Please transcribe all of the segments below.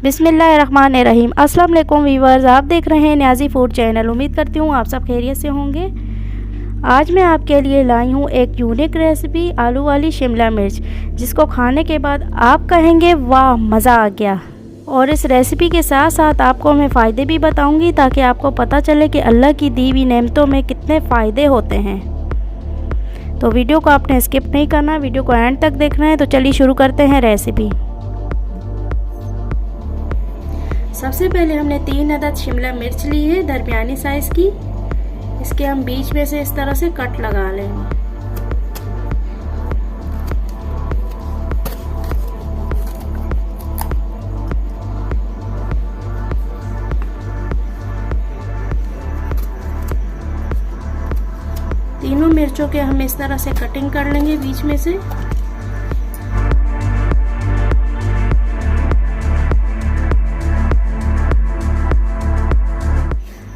बिस्मिल्लाहिर्रहमानिर्रहीम। अस्सलाम वालेकुम वीवर्स, आप देख रहे हैं न्याज़ी फूड चैनल। उम्मीद करती हूँ आप सब खैरियत से होंगे। आज मैं आपके लिए लाई हूँ एक यूनिक रेसिपी, आलू वाली शिमला मिर्च, जिसको खाने के बाद आप कहेंगे वाह मज़ा आ गया। और इस रेसिपी के साथ साथ आपको मैं फ़ायदे भी बताऊँगी ताकि आपको पता चले कि अल्लाह की दी हुई नेमतों में कितने फ़ायदे होते हैं। तो वीडियो को आपने स्किप नहीं करना, वीडियो को एंड तक देखना है। तो चलिए शुरू करते हैं रेसिपी। सबसे पहले हमने 3 अदद शिमला मिर्च ली है दरमियानी साइज़ की। इसके हम बीच में से इस तरह से कट लगा लेंगे। तीनों मिर्चों के हम इस तरह से कटिंग कर लेंगे बीच में से।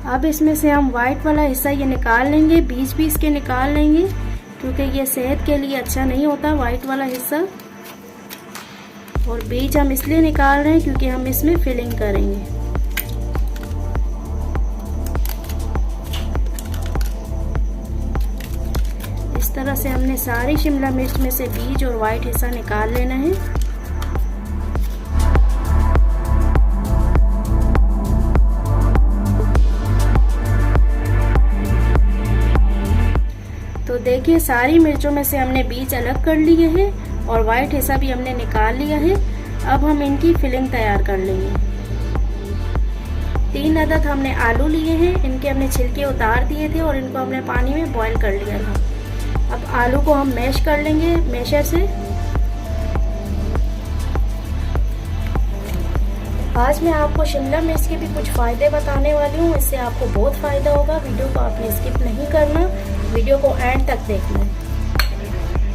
अब इसमें से हम वाइट वाला हिस्सा ये निकाल लेंगे, बीज भी इसके निकाल लेंगे क्योंकि ये सेहत के लिए अच्छा नहीं होता वाइट वाला हिस्सा। और बीज हम इसलिए निकाल रहे हैं क्योंकि हम इसमें फिलिंग करेंगे। इस तरह से हमने सारी शिमला मिर्च में से बीज और वाइट हिस्सा निकाल लेना है। तो देखिए सारी मिर्चों में से हमने बीज अलग कर लिए हैं और वाइट हिस्सा भी हमने निकाल लिया है। अब हम इनकी फिलिंग तैयार कर लेंगे। 3 अदद हमने आलू लिए हैं, इनके हमने छिलके उतार दिए थे और इनको हमने पानी में बॉईल कर लिया था। अब आलू को हम मैश कर लेंगे मैशर से। आज मैं आपको शिमला मिर्च के भी कुछ फ़ायदे बताने वाली हूँ, इससे आपको बहुत फ़ायदा होगा। वीडियो को आपने स्किप नहीं करना, वीडियो को एंड तक देखना है।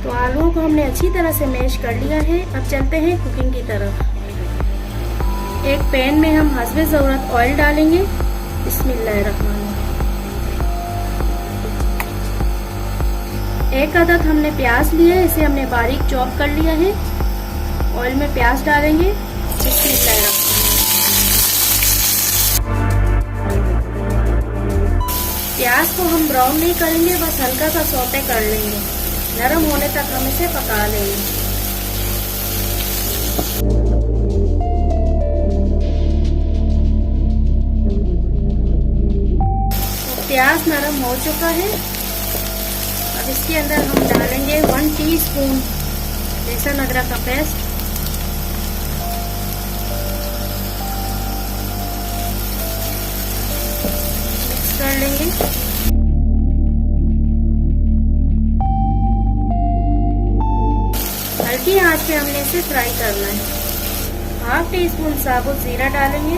तो आलूओं को हमने अच्छी तरह से मैश कर लिया है। अब चलते हैं कुकिंग की तरफ। एक पैन में हम हस्बे ज़रूरत ऑयल डालेंगे। बिस्मिल्लाहिर्रहमानिर्रहीम। 1 अदद हमने प्याज लिया है, इसे हमने बारीक चॉप कर लिया है। ऑयल में प्याज डालेंगे। बिस्मिल्लाहिर्रहमानिर्रहीम। प्याज को हम ब्राउन नहीं करेंगे, बस हल्का सा सौते कर लेंगे। नरम होने तक हम इसे पका लेंगे। तो प्याज नरम हो चुका है। अब इसके अंदर हम डालेंगे 1 टीस्पून लहसुन अदरक का पेस्ट। मिक्स कर लेंगे। हल्की आंच पे हमने इसे फ्राई करना है। 1/2 टीस्पून साबुत जीरा डालेंगे।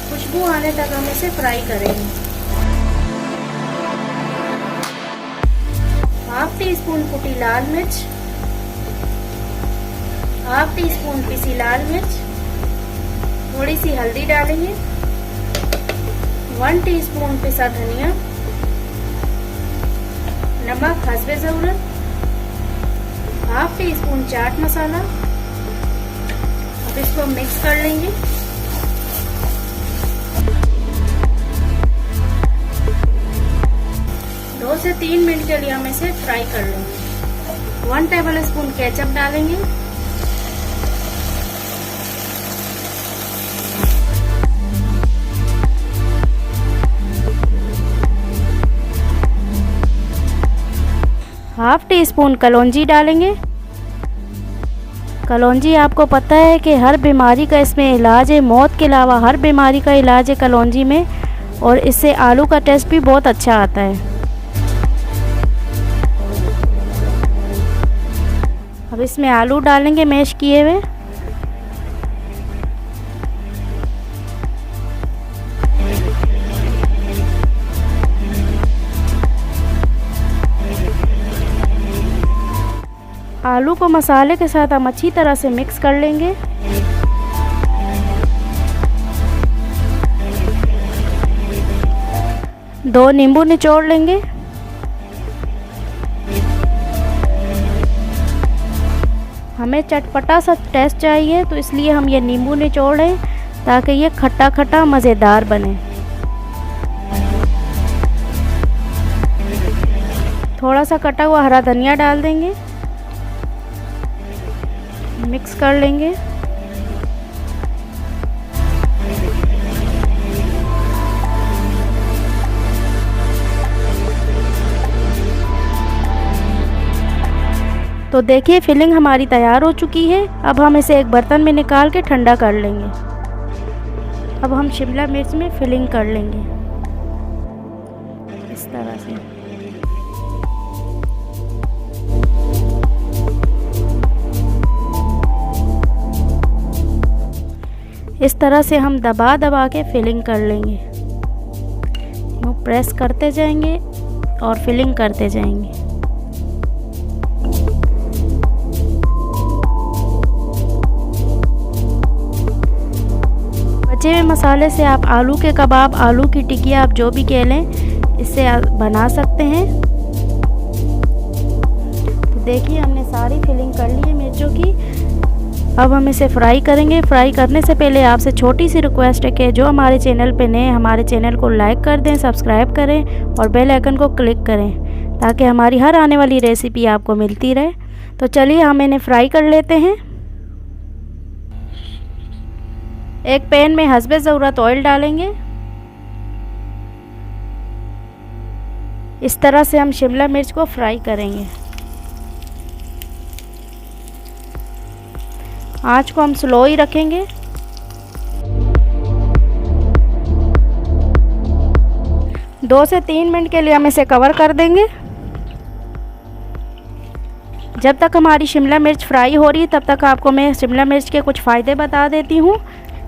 खुशबू आने तक हम इसे फ्राई करेंगे। 1/2 टीस्पून कुटी लाल मिर्च, 1/2 टीस्पून पिसी लाल मिर्च, थोड़ी सी हल्दी डालेंगे, 1 टीस्पून पिसा धनिया, नमक हस्बे ज़रूरत, 1/2 टीस्पून चाट मसाला। अब इसको मिक्स कर लेंगे। दो से 3 मिनट के लिए हम इसे फ्राई कर लेंगे। 1 टेबल स्पून केचप डालेंगे। हाफ टी स्पून कलौंजी डालेंगे। कलौंजी आपको पता है कि हर बीमारी का इसमें इलाज है, मौत के अलावा हर बीमारी का इलाज है कलौंजी में। और इससे आलू का टेस्ट भी बहुत अच्छा आता है। अब इसमें आलू डालेंगे मैश किए हुए। आलू को मसाले के साथ हम अच्छी तरह से मिक्स कर लेंगे। 2 नींबू निचोड़ लेंगे। हमें चटपटा सा टेस्ट चाहिए, तो इसलिए हम ये नींबू निचोड़ रहे हैं ताकि ये खट्टा खट्टा मज़ेदार बने। थोड़ा सा कटा हुआ हरा धनिया डाल देंगे, मिक्स कर लेंगे। तो देखिए फिलिंग हमारी तैयार हो चुकी है। अब हम इसे एक बर्तन में निकाल के ठंडा कर लेंगे। अब हम शिमला मिर्च में फिलिंग कर लेंगे इस तरह से। इस तरह से हम दबा दबा के फिलिंग कर लेंगे। प्रेस करते जाएंगे और फिलिंग करते जाएंगे। बचे हुए मसाले से आप आलू के कबाब, आलू की टिकिया, आप जो भी कह लें, इससे बना सकते हैं। तो देखिए हमने सारी फिलिंग कर ली है मिर्चों की। अब हम इसे फ्राई करेंगे। फ्राई करने से पहले आपसे छोटी सी रिक्वेस्ट है कि जो हमारे चैनल पे नए, हमारे चैनल को लाइक कर दें, सब्सक्राइब करें और बेल आइकन को क्लिक करें ताकि हमारी हर आने वाली रेसिपी आपको मिलती रहे। तो चलिए हम इन्हें फ्राई कर लेते हैं। एक पैन में हस्बे ज़रूरत ऑयल डालेंगे। इस तरह से हम शिमला मिर्च को फ्राई करेंगे। आंच को हम स्लो ही रखेंगे। दो से 3 मिनट के लिए हम इसे कवर कर देंगे। जब तक हमारी शिमला मिर्च फ्राई हो रही है, तब तक आपको मैं शिमला मिर्च के कुछ फ़ायदे बता देती हूँ।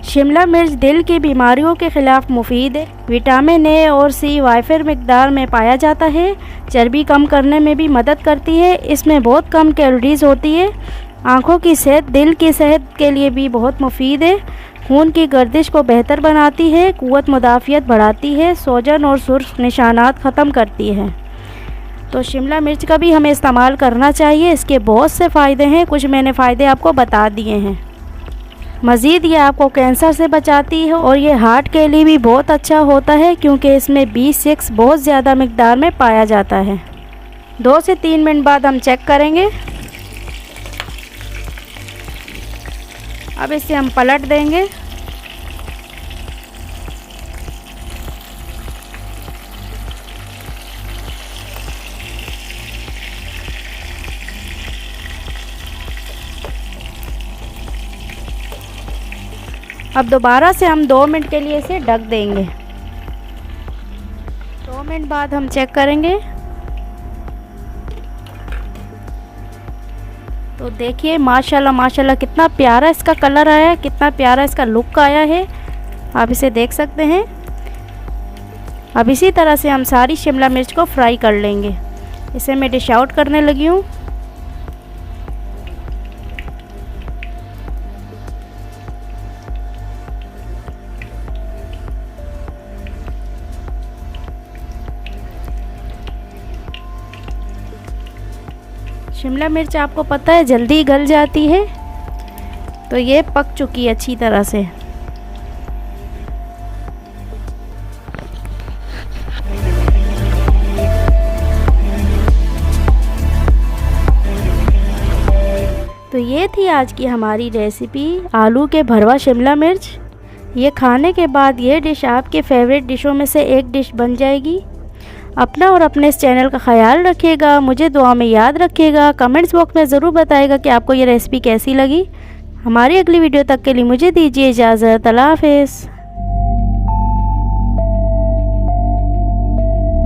शिमला मिर्च दिल की बीमारियों के ख़िलाफ़ मुफीद है। विटामिन ए और सी वाफिर मिकदार में पाया जाता है। चर्बी कम करने में भी मदद करती है। इसमें बहुत कम कैलोरीज़ होती है। आँखों की सेहत, दिल की सेहत के लिए भी बहुत मुफीद है। खून की गर्दिश को बेहतर बनाती है। क़ुव्वत मुदाफ़ियत बढ़ाती है। सोजन और सुर्ख निशानात ख़त्म करती है। तो शिमला मिर्च का भी हमें इस्तेमाल करना चाहिए। इसके बहुत से फ़ायदे हैं, कुछ मैंने फ़ायदे आपको बता दिए हैं। मज़ीद ये आपको कैंसर से बचाती है और ये हार्ट के लिए भी बहुत अच्छा होता है क्योंकि इसमें B6 बहुत ज़्यादा मिकदार में पाया जाता है। 2 से 3 मिनट बाद हम चेक करेंगे। अब इसे हम पलट देंगे। अब दोबारा से हम 2 मिनट के लिए इसे ढक देंगे। 2 मिनट बाद हम चेक करेंगे। तो देखिए माशाल्लाह माशाल्लाह कितना प्यारा इसका कलर आया है, कितना प्यारा इसका लुक आया है, आप इसे देख सकते हैं। अब इसी तरह से हम सारी शिमला मिर्च को फ्राई कर लेंगे। इसे मैं डिश आउट करने लगी हूँ। शिमला मिर्च आपको पता है जल्दी गल जाती है, तो ये पक चुकी है अच्छी तरह से। तो ये थी आज की हमारी रेसिपी आलू के भरवा शिमला मिर्च। ये खाने के बाद ये डिश आपके फेवरेट डिशों में से एक डिश बन जाएगी। अपना और अपने इस चैनल का ख्याल रखिएगा। मुझे दुआ में याद रखिएगा। कमेंट्स बॉक्स में ज़रूर बताइएगा कि आपको ये रेसिपी कैसी लगी। हमारी अगली वीडियो तक के लिए मुझे दीजिए इजाज़त। अल्लाह हाफ़िज़।